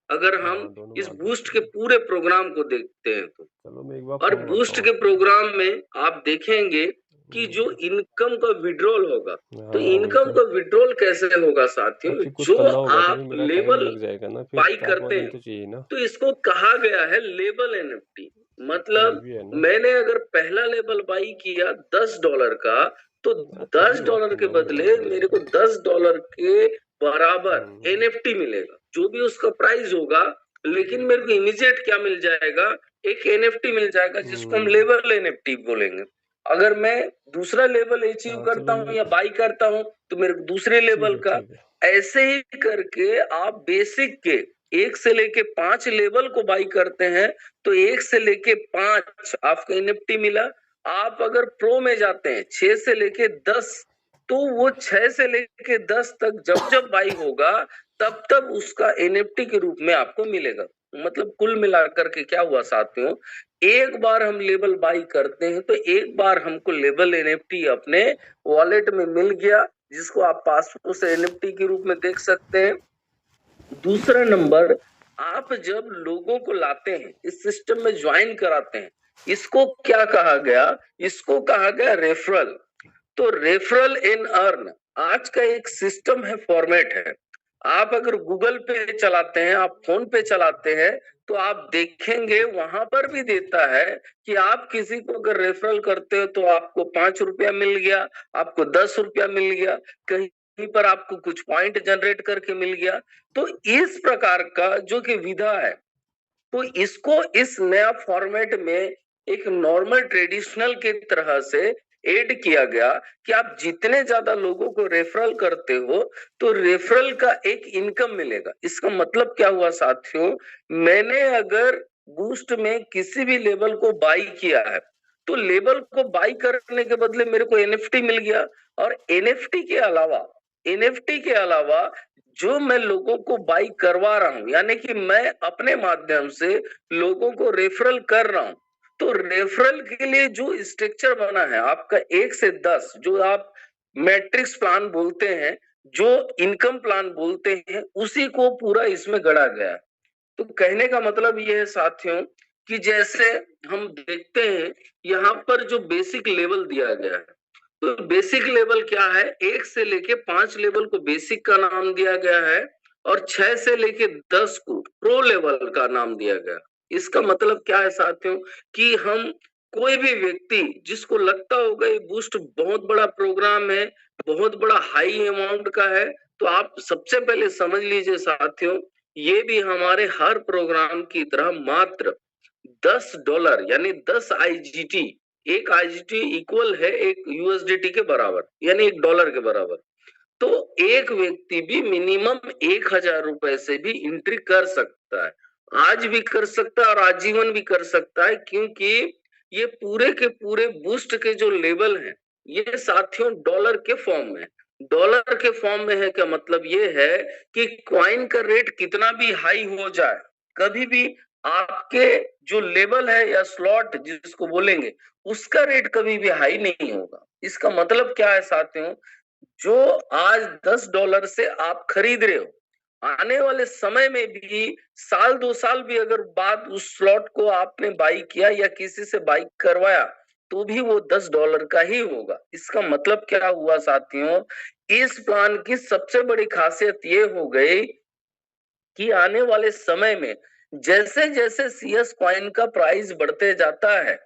अगर हम हाँ, दोनों इस बात बूस्ट होती के है। पूरे प्रोग्राम को देखते हैं तो। चलो मैं एक बार और फोन करता बूस्ट हूँ के आपको। प्रोग्राम में आप देखेंगे कि जो हम्म, इनकम का विड्रॉल होगा, तो हाँ वही इनकम तो। का विड्रॉल कैसे होगा तो साथियों, फिर कुछ जो करना होगा, तभी आप मेरा टाइम लेबल लग जाएगा ना, फिर बाई 4-5 करते दिन हैं, तो चाहिए ना। तो इसको कहा गया है लेबल एनएफटी। ये मतलब भी है ना। मैंने अगर पहला लेबल बाई किया $10 का, तो तभी दस बात डॉलर के करना होगा बदले यार। मेरे को $10 के बराबर हम्म, एनएफटी मिलेगा, जो भी उसका प्राइस होगा। लेकिन मेरे को इमीडिएट क्या मिल जाएगा, एक एनएफटी मिल जाएगा, जिसको हम हम्म, लेबल एनएफटी बोलेंगे। अगर मैं दूसरा लेवल अचीव हाँ करता चलो हूँ मैं। या बाई करता हूँ, तो मेरे को दूसरे ठीक लेवल है, का। ठीक है। ऐसे ही करके आप बेसिक के 1 से लेके 5 लेवल को बाई करते हैं, तो 1 से लेके 5 आपको एनएफटी मिला। आप अगर प्रो में जाते हैं 6 से लेके 10, तो वो 6 से लेके 10 तक जब जब बाई होगा, तब तब उसका एनएफटी के रूप में आपको मिलेगा। मतलब कुल मिलाकर के क्या हुआ साथियों, एक बार हम लेबल बाई करते हैं तो एक बार हमको लेबल एनएफटी अपने वॉलेट में मिल गया, जिसको आप पासबुक से एनएफटी के रूप में देख सकते हैं। दूसरा नंबर, आप जब लोगों को लाते हैं, इस सिस्टम में ज्वाइन कराते हैं, इसको क्या कहा गया, इसको कहा गया रेफरल। तो रेफरल इन अर्न आज का एक सिस्टम है, फॉर्मेट है। आप अगर गूगल पे चलाते हैं, आप फोन पे चलाते हैं, तो आप देखेंगे वहां पर भी देता है कि आप किसी को अगर रेफरल करते हो तो आपको ₹5 मिल गया, आपको ₹10 मिल गया, कहीं पर आपको कुछ पॉइंट जनरेट करके मिल गया। तो इस प्रकार का जो कि विधा है, तो इसको इस नया फॉर्मेट में एक नॉर्मल ट्रेडिशनल के तरह से ऐड किया गया कि आप जितने ज्यादा लोगों को रेफरल करते हो, तो रेफरल का एक इनकम मिलेगा। इसका मतलब क्या हुआ साथियों, मैंने अगर बूस्ट में किसी भी लेवल को बाई किया है, तो लेवल को बाई करने के बदले मेरे को एनएफटी मिल गया। और एनएफटी के अलावा जो मैं लोगों को बाई करवा रहा हूं, यानी कि मैं अपने माध्यम से लोगों को रेफरल कर रहा हूं, तो रेफरल के लिए जो स्ट्रक्चर बना है आपका 1 से 10, जो आप मैट्रिक्स प्लान बोलते हैं, जो इनकम प्लान बोलते हैं, उसी को पूरा इसमें गढ़ा गया है। तो कहने का मतलब ये है साथियों, कि जैसे हम देखते हैं यहाँ पर जो बेसिक लेवल दिया गया है, तो बेसिक लेवल क्या है, 1 से लेके 5 लेवल को बेसिक का नाम दिया गया है, और 6 से लेके 10 को प्रो लेवल का नाम दिया गया। इसका मतलब क्या है साथियों, कि हम कोई भी व्यक्ति जिसको लगता होगा ये बूस्ट बहुत बड़ा प्रोग्राम है, बहुत बड़ा हाई अमाउंट का है, तो आप सबसे पहले समझ लीजिए साथियों, ये भी हमारे हर प्रोग्राम की तरह मात्र $10 यानी 10 IGT, एक आईजीटी इक्वल है एक यूएसडीटी के बराबर, यानी $1 के बराबर। तो एक व्यक्ति भी मिनिमम ₹1000 से भी एंट्री कर सकता है, आज भी कर सकता है और आजीवन भी कर सकता है, क्योंकि ये पूरे के पूरे बूस्ट के जो लेवल हैं, ये साथियों डॉलर के फॉर्म में। डॉलर के फॉर्म में है, क्या मतलब ये है कि क्वाइन का रेट कितना भी हाई हो जाए, कभी भी आपके जो लेवल है या स्लॉट जिसको बोलेंगे, उसका रेट कभी भी हाई नहीं होगा। इसका मतलब क्या है साथियों, जो आज $10 से आप खरीद रहे हो, आने वाले समय में भी साल 2 साल भी अगर बाद उस स्लॉट को आपने बाई किया या किसी से बाई करवाया, तो भी वो $10 का ही होगा। इसका मतलब क्या हुआ साथियों, इस प्लान की सबसे बड़ी खासियत ये हो गई कि आने वाले समय में जैसे जैसे सीएस कॉइन का प्राइस बढ़ते जाता है,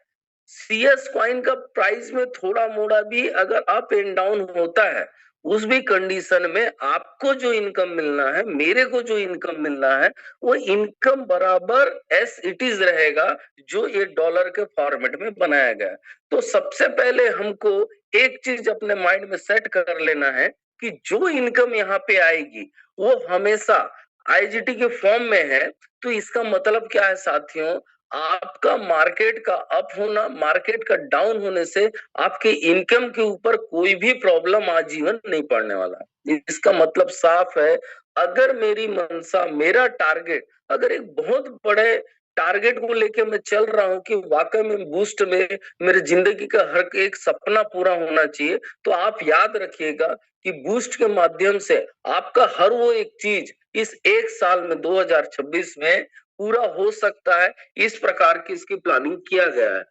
सीएस कॉइन का प्राइस में थोड़ा मोड़ा भी अगर अप एंड डाउन होता है, उस भी कंडीशन में आपको जो इनकम मिलना है, मेरे को जो इनकम मिलना है, वो इनकम बराबर एस इट इज रहेगा, जो ये डॉलर के फॉर्मेट में बनाया गया है। तो सबसे पहले हमको एक चीज अपने माइंड में सेट कर लेना है कि जो इनकम यहाँ पे आएगी, वो हमेशा आईजीटी के फॉर्म में है। तो इसका मतलब क्या है साथियों, आपका मार्केट का अप होना, मार्केट का डाउन होने से आपके इनकम के ऊपर कोई भी प्रॉब्लम आजीवन नहीं पड़ने वाला। इसका मतलब साफ है, अगर मेरी मनसा, मेरा टारगेट अगर एक बहुत बड़े टारगेट को लेके मैं चल रहा हूँ कि वाकई में बूस्ट में मेरे जिंदगी का हर एक सपना पूरा होना चाहिए, तो आप याद रखिएगा कि बूस्ट के माध्यम से आपका हर वो एक चीज इस एक साल में 2026 में पूरा हो सकता है। इस प्रकार की इसकी प्लानिंग किया गया है।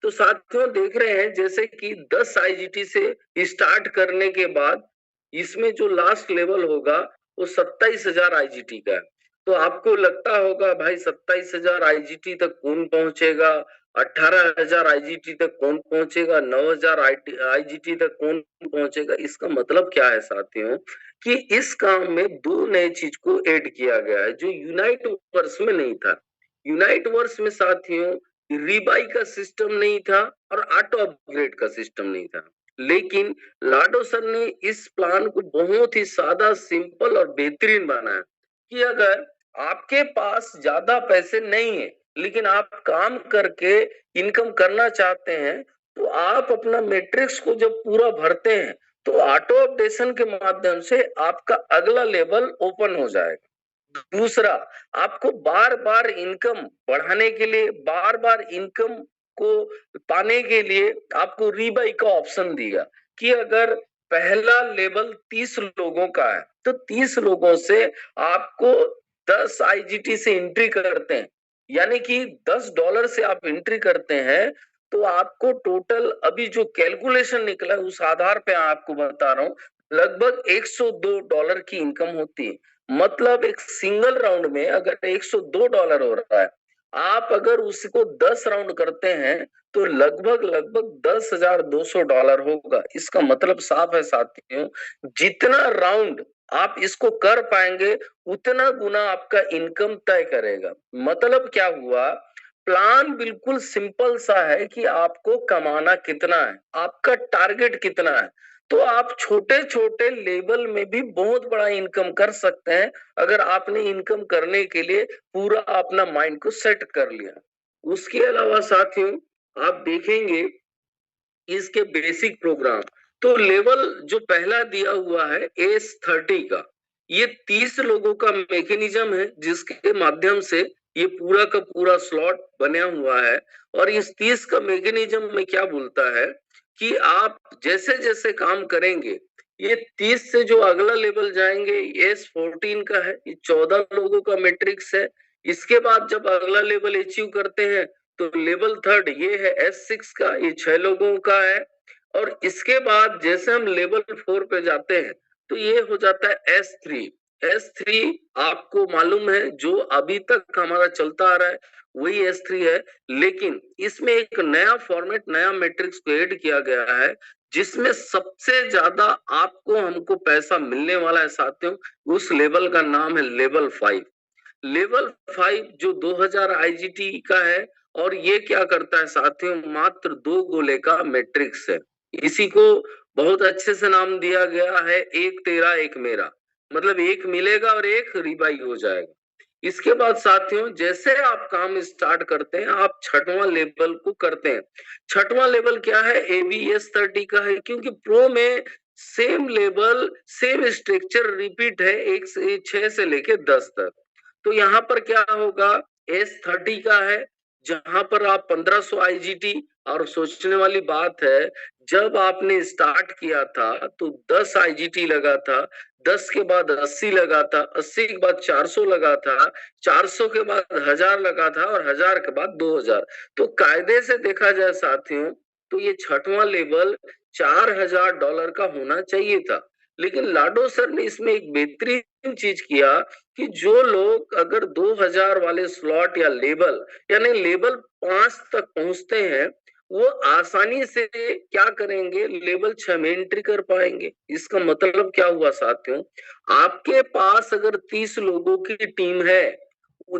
तो साथियों देख रहे हैं जैसे कि 10 आईजीटी से स्टार्ट करने के बाद इसमें जो लास्ट लेवल होगा वो 27,000 आईजीटी का है। तो आपको लगता होगा भाई 27,000 आईजीटी तक कौन पहुंचेगा, 18,000 आईजीटी तक कौन पहुंचेगा, 9,000 आईजीटी तक कौन पहुंचेगा। इसका मतलब क्या है साथियों कि इस काम में दो नए चीज को ऐड किया गया है जो यूनाइट वर्स में नहीं था। यूनाइट वर्स में साथियों रीबाई का सिस्टम नहीं था और ऑटो अपग्रेड का सिस्टम नहीं था, लेकिन लाडो सर ने इस प्लान को बहुत ही सादा, सिंपल और बेहतरीन बनाया कि अगर आपके पास ज्यादा पैसे नहीं है लेकिन आप काम करके इनकम करना चाहते हैं, तो आप अपना मैट्रिक्स को जब पूरा भरते हैं तो ऑटो अपडेशन के माध्यम से आपका अगला लेवल ओपन हो जाएगा। दूसरा, आपको बार बार इनकम बढ़ाने के लिए, बार बार इनकम को पाने के लिए आपको रीबाई का ऑप्शन दिया कि अगर पहला लेवल 30 लोगों का है तो 30 लोगों से आपको 10 आईजीटी से एंट्री करते हैं, यानी कि $10 से आप एंट्री करते हैं, तो आपको टोटल अभी जो कैलकुलेशन निकला उस आधार पे आपको बता रहा हूँ, लगभग $102 की इनकम होती है। मतलब एक सिंगल राउंड में अगर $102 हो रहा है, आप अगर उसको 10 राउंड करते हैं तो लगभग लगभग $10,200 होगा। इसका मतलब साफ है साथियों, जितना राउंड आप इसको कर पाएंगे उतना गुना आपका इनकम तय करेगा। मतलब क्या हुआ, प्लान बिल्कुल सिंपल सा है कि आपको कमाना कितना है, आपका टारगेट कितना है, तो आप छोटे छोटे लेवल में भी बहुत बड़ा इनकम कर सकते हैं अगर आपने इनकम करने के लिए पूरा अपना माइंड को सेट कर लिया। उसके अलावा साथियों आप देखेंगे इसके बेसिक प्रोग्राम, तो लेवल जो पहला दिया हुआ है S30 का, ये 30 लोगों का मैकेनिज्म है जिसके माध्यम से ये पूरा का पूरा स्लॉट बना हुआ है। और इस 30 का मैकेनिज्म में क्या बोलता है कि आप जैसे जैसे काम करेंगे, ये 30 से जो अगला लेवल जाएंगे S14 का है, ये 14 लोगों का मैट्रिक्स है। इसके बाद जब अगला लेवल अचीव करते हैं तो लेवल थर्ड ये है S6 का, ये 6 लोगों का है। और इसके बाद जैसे हम लेवल 4 पे जाते हैं तो ये हो जाता है S3। S3 आपको मालूम है जो अभी तक हमारा चलता आ रहा है वही S3 है, लेकिन इसमें एक नया फॉर्मेट, नया मैट्रिक्स को ऐड किया गया है जिसमें सबसे ज्यादा आपको हमको पैसा मिलने वाला है साथियों। उस लेवल का नाम है लेवल 5। लेवल 5 जो 2000 आईजीटी का है, और ये क्या करता है साथियों, मात्र 2 गोले का मैट्रिक्स है। इसी को बहुत अच्छे से नाम दिया गया है एक तेरा एक मेरा, मतलब एक मिलेगा और एक रिबाई हो जाएगा। इसके बाद साथियों जैसे आप काम स्टार्ट करते हैं आप छठवां लेवल को करते हैं। छठवां लेवल क्या है, ABS30 का है, क्योंकि प्रो में same level same structure repeat है 1 से 6 से लेके 10 तक। तो यहाँ पर क्या होगा, S30 का है जहां पर आप 1500 आईजीटी, और सोचने वाली बात है जब आपने स्टार्ट किया था तो 10 आईजीटी लगा था, 10 के बाद 80 लगा था, 80 के बाद 400 लगा था, 400 के बाद 1000 लगा था, और 1000 के बाद 2000। तो कायदे से देखा जाए साथियों तो ये छठवां लेवल $4000 का होना चाहिए था। लेकिन लाडो सर ने इसमें एक बेहतरीन चीज किया कि जो लोग अगर 2000 वाले स्लॉट या लेवल यानी लेवल 5 तक पहुंचते हैं वो आसानी से क्या करेंगे, लेवल 6 में एंट्री कर पाएंगे। इसका मतलब क्या हुआ साथियों, आपके पास अगर 30 लोगों की टीम है,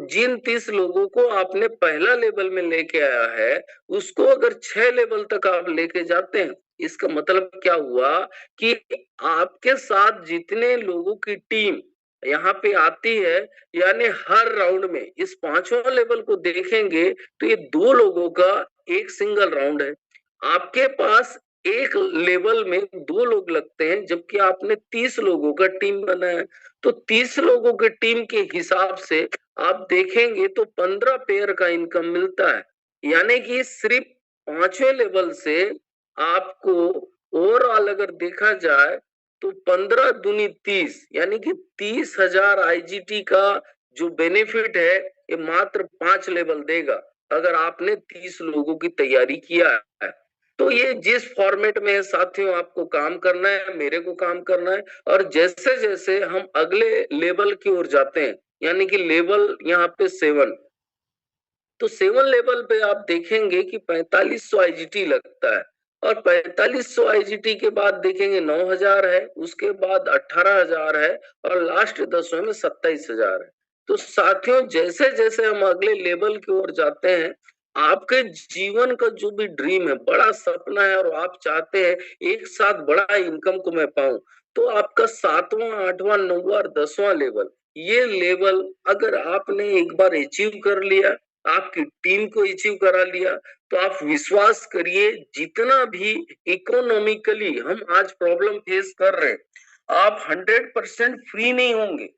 जिन 30 लोगों को आपने पहला लेवल में लेके आया है उसको अगर 6 लेवल तक आप लेके जाते हैं, इसका मतलब क्या हुआ कि आपके साथ जितने लोगों की टीम यहाँ पे आती है, यानी हर राउंड में इस 5वां लेवल को देखेंगे तो ये 2 लोगों का एक सिंगल राउंड है। आपके पास एक लेवल में 2 लोग लगते हैं जबकि आपने 30 लोगों का टीम बनाया है। तो 30 लोगों के टीम के हिसाब से आप देखेंगे तो 15 पेयर का इनकम मिलता है, यानी कि सिर्फ 5वें लेवल से आपको ओवरऑल अगर देखा जाए तो 15 दूनी 30, यानी कि 30,000 आईजीटी का जो बेनिफिट है ये मात्र 5 लेवल देगा अगर आपने 30 लोगों की तैयारी किया है। तो ये जिस फॉर्मेट में है साथियों, आपको काम करना है, मेरे को काम करना है, और जैसे जैसे हम अगले लेवल की ओर जाते हैं, यानी कि लेवल यहाँ पे 7, तो 7 लेवल पे आप देखेंगे कि 4500 आईजीटी लगता है, और 4500 आईजीटी के बाद देखेंगे 9000 है, उसके बाद 18,000 है, और लास्ट 10वें में 27,000 है। तो साथियों जैसे जैसे हम अगले लेवल की ओर जाते हैं, आपके जीवन का जो भी ड्रीम है, बड़ा सपना है, और आप चाहते हैं एक साथ बड़ा इनकम को मैं पाऊं, तो आपका 7वां 8वां 9वां और 10वां लेवल, ये लेवल अगर आपने एक बार अचीव कर लिया, आपकी टीम को अचीव करा लिया, तो आप विश्वास करिए जितना भी इकोनॉमिकली हम आज प्रॉब्लम फेस कर रहे हैं, आप 100% फ्री नहीं होंगे।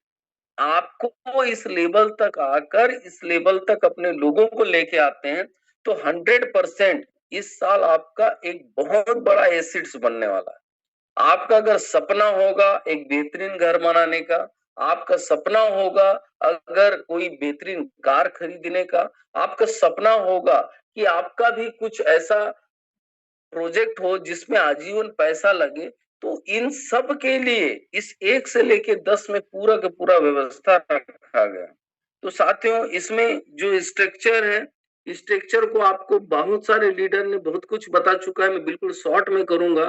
आपको इस लेवल तक आकर, इस लेवल तक अपने लोगों को लेके आते हैं, तो 100% इस साल आपका एक बहुत बड़ा एसेट्स बनने वाला है। आपका अगर सपना होगा एक बेहतरीन घर बनाने का, आपका सपना होगा अगर कोई बेहतरीन कार खरीदने का, आपका सपना होगा कि आपका भी कुछ ऐसा प्रोजेक्ट हो जिसमें आजीवन पैसा लगे, तो इन सब के लिए इस 1 से लेके 10 में पूरा का पूरा व्यवस्था रखा गया। तो साथियों इसमें जो स्ट्रक्चर है, स्ट्रक्चर को आपको बहुत सारे लीडर ने बहुत कुछ बता चुका है, मैं बिल्कुल शॉर्ट में करूंगा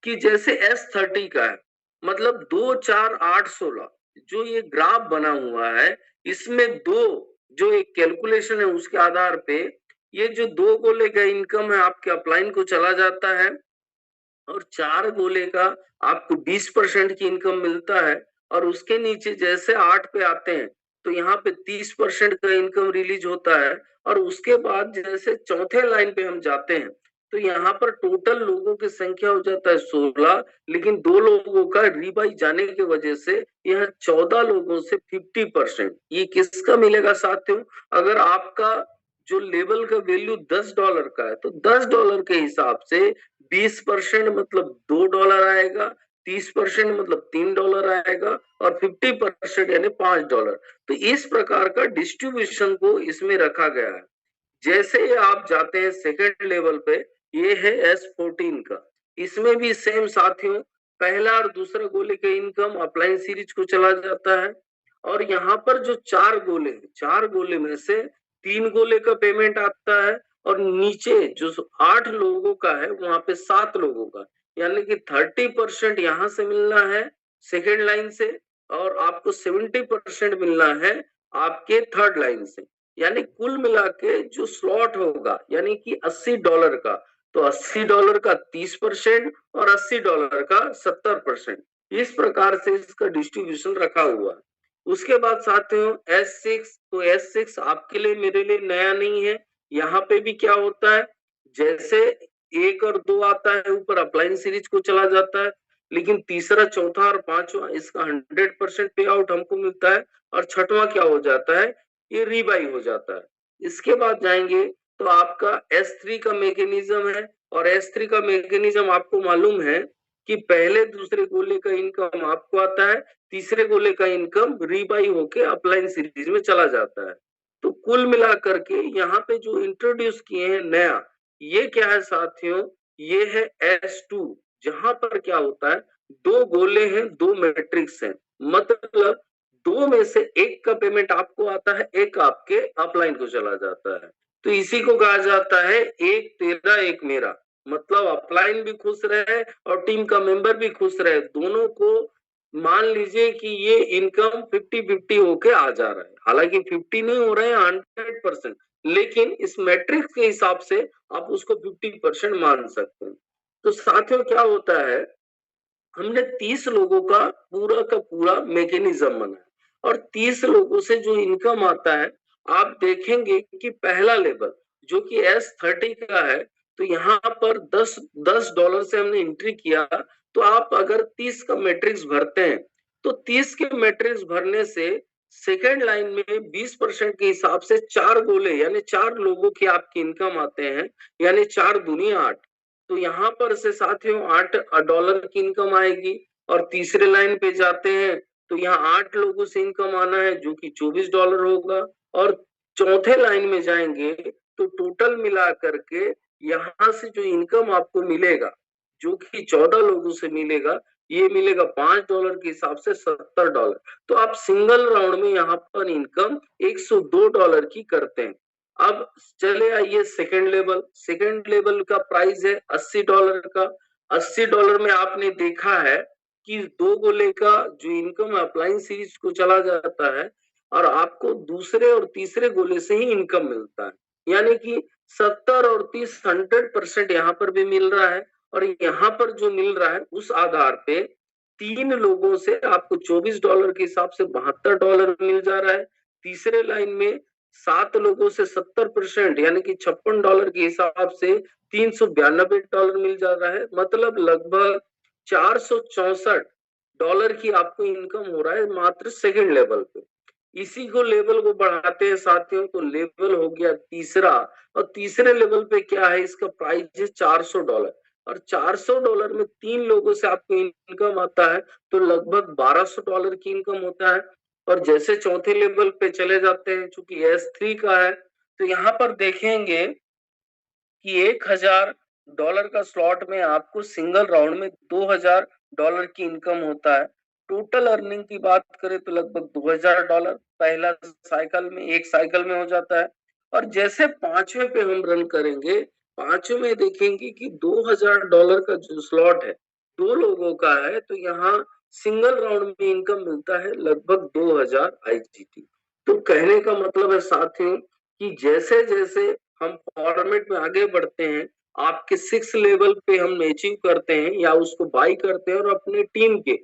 कि जैसे S30 का है, मतलब 2 4 8 16 जो ये ग्राफ बना हुआ है, इसमें दो जो एक कैलकुलेशन है उसके आधार पे ये जो 2 गोले का इनकम है आपके अपलाइन को चला जाता है, और 4 गोले का आपको 20% की इनकम मिलता है, और उसके नीचे जैसे 8 पे आते हैं तो यहाँ पे 30% का इनकम रिलीज होता है, और उसके बाद जैसे चौथे लाइन पे हम जाते हैं तो यहाँ पर टोटल लोगों की संख्या हो जाता है 16, लेकिन 2 लोगों का रीबाई जाने की वजह से यहाँ 14 लोगों से 50%। ये किसका मिलेगा साथियों? अगर आपका जो लेवल का वैल्यू $10 का है, तो $10 के हिसाब से 20% मतलब $2 आएगा, 30% मतलब $3 आएगा, और 50% यानी $5। तो इस प्रकार का डिस्ट्रीब्यूशन को इसमें रखा गया है। जैसे ही आप जाते हैं सेकेंड लेवल पे, ये है S14 का, इसमें भी सेम साथियों, पहला और दूसरा गोले का इनकम अपलाइन सीरीज को चला जाता है, और यहाँ पर जो 4 गोले, 4 गोले में से 3 गोले का पेमेंट आता है, और नीचे जो 8 लोगों का है वहां पे 7 लोगों का, यानी कि 30% यहाँ से मिलना है सेकेंड लाइन से, और आपको 70% मिलना है आपके थर्ड लाइन से, यानी कुल मिला के जो स्लॉट होगा यानी कि $80 का, तो $80 का 30% और $80 का 70%, इस प्रकार से इसका डिस्ट्रीब्यूशन रखा हुआ है। उसके बाद साथियों S6, तो S6 आपके लिए मेरे लिए नया नहीं है। यहाँ पे भी क्या होता है, जैसे 1 और 2 आता है ऊपर अपलाइन सीरीज को चला जाता है, लेकिन तीसरा चौथा और पांचवा इसका 100% पे आउट हमको मिलता है, और छठवां क्या हो जाता है, ये रीबाई हो जाता है। इसके बाद जाएंगे तो आपका S3 का मैकेनिज्म है, और S3 का मैकेनिज्म आपको मालूम है कि पहले दूसरे गोले का इनकम आपको आता है, तीसरे गोले का इनकम रीबाई होके अपलाइन सीरीज में चला जाता है। तो कुल मिलाकर के यहाँ पे जो इंट्रोड्यूस किए हैं नया, ये क्या है साथियों, ये है S2, जहां पर क्या होता है, 2 गोले हैं, 2 मैट्रिक्स हैं, मतलब 2 में से 1 का पेमेंट आपको आता है, 1 आपके अपलाइन को चला जाता है। तो इसी को कहा जाता है एक तेरा एक मेरा, मतलब अपलाइन भी खुश रहे और टीम का मेंबर भी खुश रहे, दोनों को मान लीजिए कि ये इनकम 50-50 होके आ जा रहा है, हालांकि 50 नहीं हो रहे हैं 100%, लेकिन इस मैट्रिक्स के हिसाब से आप उसको 50% मान सकते हैं। तो साथियों क्या होता है, हमने 30 लोगों का पूरा मैकेनिज्म बनाया, और 30 लोगों से जो इनकम आता है, आप देखेंगे कि पहला लेवल जो कि S30 का है, तो यहाँ पर $10 से हमने एंट्री किया, तो आप अगर 30 का मैट्रिक्स भरते हैं, तो 30 के मैट्रिक्स भरने से सेकेंड लाइन में 20% के हिसाब से 4 गोले यानी 4 लोगों की आपकी इनकम आते हैं, यानी 4 दूनी 8। तो यहाँ पर से साथियों $8 की इनकम आएगी। और तीसरे लाइन पे जाते हैं तो यहाँ 8 लोगों से इनकम आना है जो कि $24 होगा। और चौथे लाइन में जाएंगे तो टोटल मिला करके यहाँ से जो इनकम आपको मिलेगा, जो कि 14 लोगों से मिलेगा, ये मिलेगा $5 के हिसाब से $70। तो आप सिंगल राउंड में यहाँ पर इनकम $102 की करते हैं। अब चले आइए सेकेंड लेवल का प्राइस है $80 का। $80 में आपने देखा है कि 2 गोले का जो इनकम अप्लायंस सीरीज को चला जाता है और आपको दूसरे और तीसरे गोले से ही इनकम मिलता है, यानी कि 70 और 30 100% यहाँ पर भी मिल रहा है। और यहाँ पर जो मिल रहा है उस आधार पे 3 लोगों से आपको $24 के हिसाब से $72 मिल जा रहा है। तीसरे लाइन में 7 लोगों से 70% यानी कि $56 के हिसाब से $392 मिल जा रहा है। मतलब लगभग $464 की आपको इनकम हो रहा है मात्र सेकेंड लेवल पे। इसी को लेवल को बढ़ाते हैं साथियों तो लेवल हो गया तीसरा। और तीसरे लेवल पे क्या है, इसका प्राइस है $400। और $400 में 3 लोगों से आपको इनकम आता है तो लगभग $1200 की इनकम होता है। और जैसे चौथे लेवल पे चले जाते हैं, चूंकि S3 का है, तो यहाँ पर देखेंगे कि $1000 का स्लॉट में आपको सिंगल राउंड में $2000 की इनकम होता है। टोटल अर्निंग की बात करें तो लगभग $2000 पहला साइकिल में, एक साइकिल में हो जाता है। और जैसे पांचवें पे हम रन करेंगे, पांचवें में देखेंगे कि $2000 का जो स्लॉट है 2 लोगों का है, तो यहाँ सिंगल राउंड में इनकम मिलता है लगभग 2000 IGT। तो कहने का मतलब है साथियों कि जैसे जैसे हम फॉर्मेट में आगे बढ़ते हैं, आपके 6 लेवल पे हम अचीव करते हैं या उसको बाई करते हैं और अपने टीम के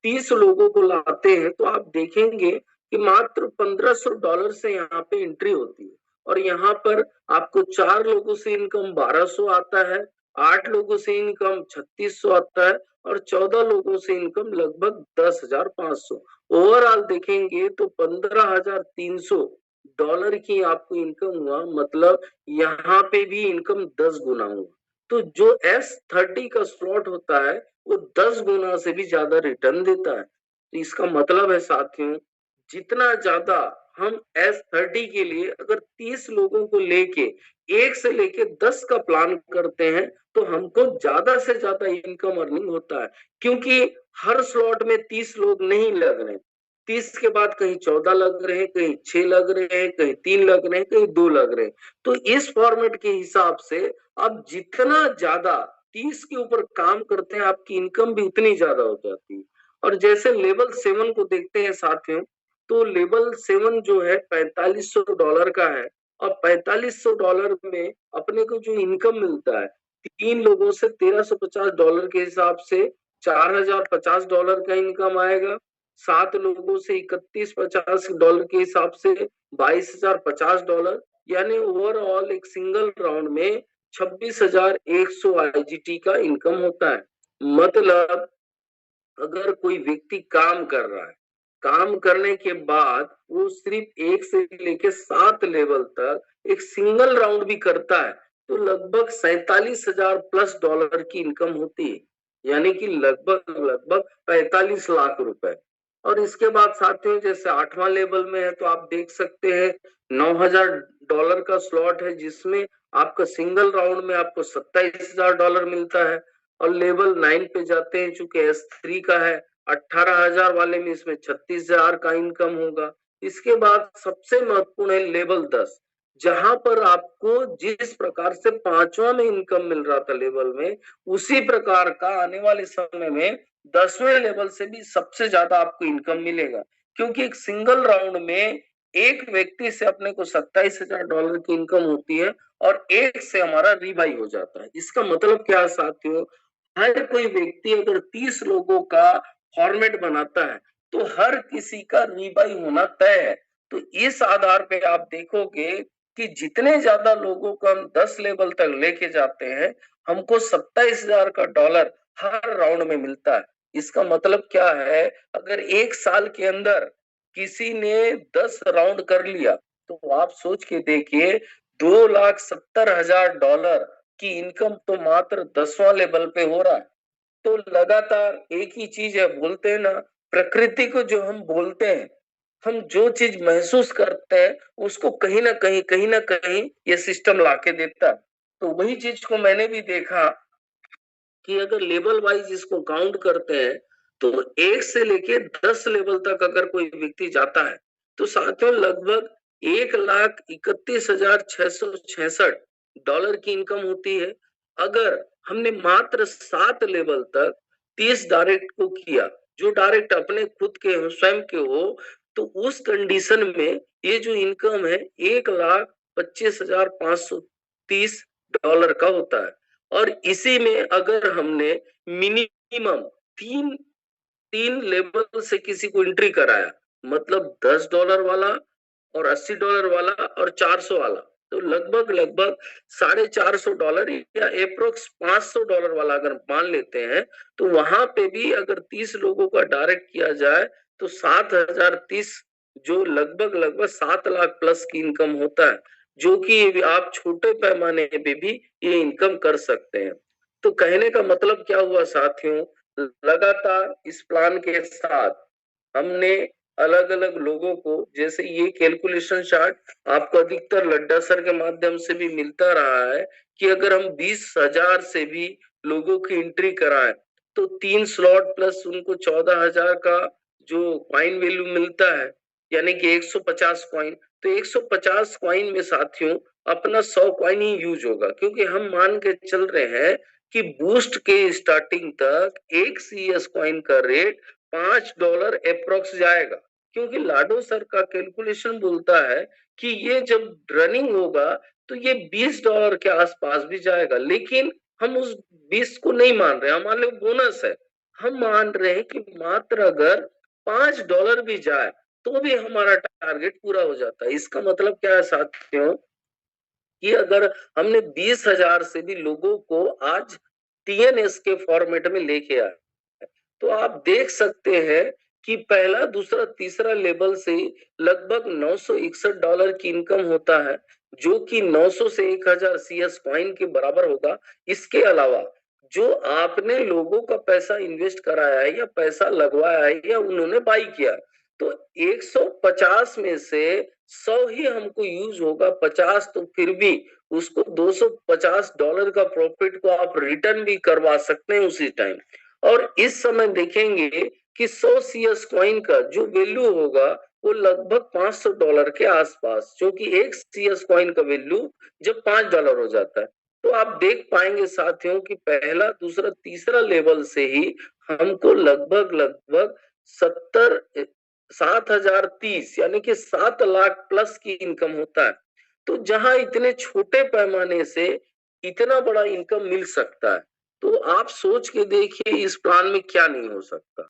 30 लोगों को लाते हैं, तो आप देखेंगे कि मात्र $1500 से यहाँ पे एंट्री होती है। और यहाँ पर आपको 4 लोगों से इनकम 1200 आता है, 8 लोगों से इनकम 3600 आता है और 14 लोगों से इनकम लगभग 10,500। ओवरऑल देखेंगे तो $15,300 की आपको इनकम हुआ। मतलब यहाँ पे भी इनकम 10 गुना हुआ। तो जो S30 का स्लॉट होता है वो 10 गुना से भी ज्यादा रिटर्न देता है। तो इसका मतलब है साथियों, जितना ज्यादा हम S30 के लिए अगर 30 लोगों को लेके 1 से लेके 10 का प्लान करते हैं तो हमको ज्यादा से ज्यादा इनकम अर्निंग होता है। क्योंकि हर स्लॉट में 30 लोग नहीं लग रहे, 30 के बाद कहीं 14 लग रहे हैं, कहीं 6 लग रहे हैं, कहीं 3 लग रहे हैं, कहीं 2 लग रहे हैं। तो इस फॉर्मेट के हिसाब से आप जितना ज्यादा 30 के ऊपर काम करते हैं आपकी इनकम भी उतनी ज्यादा हो जाती है। और जैसे लेवल 7 को देखते हैं साथियों, तो लेवल 7 जो है $4500 का है। और $4500 में अपने को जो इनकम मिलता है 3 लोगों से $1350 के हिसाब से $4050 का इनकम आएगा। 7 लोगों से $3150 के हिसाब से $22,050, यानी ओवरऑल एक सिंगल राउंड में 26,100 IGT का इनकम होता है। मतलब अगर कोई व्यक्ति काम कर रहा है, काम करने के बाद वो सिर्फ 1 से लेके 7 लेवल तक एक सिंगल राउंड भी करता है तो लगभग 47,000 प्लस डॉलर की इनकम होती है, यानी कि लगभग लगभग 45 लाख रुपए। और इसके बाद साथियों जैसे 8वां लेवल में है तो आप देख सकते हैं $9,000 का स्लॉट है, जिसमें आपका सिंगल राउंड में आपको $27,000 मिलता है। और लेवल 9 पे जाते हैं, चूंकि S3 का है, 18,000 वाले में इसमें 36,000 का इनकम होगा। इसके बाद सबसे महत्वपूर्ण है लेवल 10, जहां पर आपको जिस प्रकार से पांचवा में इनकम मिल रहा था लेवल में, उसी प्रकार का आने वाले समय में 10वें लेवल से भी सबसे ज्यादा आपको इनकम मिलेगा। क्योंकि एक सिंगल राउंड में एक व्यक्ति से अपने को $27,000 की इनकम होती है और एक से हमारा रिबाई हो जाता है। इसका मतलब क्या है साथियों, हर कोई व्यक्ति अगर 30 लोगों का फॉर्मेट बनाता है तो हर किसी का रीबाई होना तय है। तो इस आधार पे आप देखोगे कि जितने ज्यादा लोगों को हम 10 लेवल तक लेके जाते हैं, हमको $27,000 हर राउंड में मिलता है। इसका मतलब क्या है, अगर एक साल के अंदर किसी ने 10 राउंड कर लिया, तो आप सोच के देखिए, $2,70,000 की इनकम तो मात्र 10वां लेवल पे हो रहा है। तो लगातार एक ही चीज है, बोलते हैं ना, प्रकृति को जो हम बोलते हैं, हम जो चीज महसूस करते हैं उसको कहीं ना कहीं ये सिस्टम लाके देता है। तो वही चीज को मैंने भी देखा कि अगर लेवल वाइज इसको काउंट करते हैं, तो 1 से लेके 10 लेवल तक अगर कोई व्यक्ति जाता है, तो साथियों लगभग $1,31,666 की इनकम होती है। अगर हमने मात्र 7 लेवल तक 30 डायरेक्ट को किया, जो डायरेक्ट अपने खुद के हो, स्वयं के हो, तो उस कंडीशन में ये जो इनकम है $1,25,530 का होता है। और इसी में अगर हमने मिनिमम तीन तीन लेवल से किसी को एंट्री कराया, मतलब $10 वाला और $80 वाला और 400 वाला, तो लगभग लगभग $450 या अप्रोक्स $500 वाला अगर मान लेते हैं, तो वहां पे भी अगर 30 लोगों का डायरेक्ट किया जाए, तो 7,030, जो लगभग लगभग 7 लाख प्लस की इनकम होता है, जो कि आप छोटे पैमाने पे भी ये इनकम कर सकते हैं। तो कहने का मतलब क्या हुआ साथियों, लगातार इस प्लान के साथ हमने अलग अलग लोगों को, जैसे ये कैलकुलेशन चार्ट आपको अधिकतर लड्डा सर के माध्यम से भी मिलता रहा है, कि अगर हम 20,000 से भी लोगों की एंट्री कराएं, तो 3 स्लॉट प्लस उनको 14,000 का जो कॉइन वैल्यू मिलता है, यानी कि 150 कॉइन, तो 150 कॉइन में साथियों अपना 100 कॉइन ही यूज होगा, क्योंकि हम मान के चल रहे हैं कि बूस्ट के स्टार्टिंग तक एक CS कॉइन का रेट $5 अप्रोक्स जाएगा, क्योंकि लाडो सर का कैलकुलेशन बोलता है कि ये जब रनिंग होगा तो ये $20 के आसपास भी जाएगा। लेकिन हम उस 20 को नहीं मान रहे, हम मान लो बोनस है, हम मान रहे हैं कि मात्र अगर $5 भी जाए तो भी हमारा टारगेट पूरा हो जाता है। इसका मतलब क्या है साथियों, कि अगर हमने 20,000 से भी लोगों को आज TNS के फॉर्मेट में लेके आए, तो आप देख सकते हैं कि पहला दूसरा तीसरा लेवल से लगभग $961 की इनकम होता है, जो कि 900 से 1,000 CS कॉइन के बराबर होगा। इसके अलावा जो आपने लोगों का पैसा इन्वेस्ट कराया है या पैसा लगवाया है या उन्होंने बाई किया, तो 150 में से 100 ही हमको यूज होगा, 50 तो फिर भी उसको $250 का प्रॉफिट को आप रिटर्न भी करवा सकते हैं उसी टाइम। और इस समय देखेंगे कि 100 CS कॉइन का जो वैल्यू होगा वो लगभग $500 के आसपास, जो कि एक CS कॉइन का वैल्यू जब $5 हो जाता है, तो आप देख पाएंगे साथियों कि पहला दूसरा तीसरा लेवल से ही हमको लगभग लगभग 7,030 यानी कि 7 लाख प्लस की इनकम होता है। तो जहां इतने छोटे पैमाने से इतना बड़ा इनकम मिल सकता है, तो आप सोच के देखिए इस प्लान में क्या नहीं हो सकता।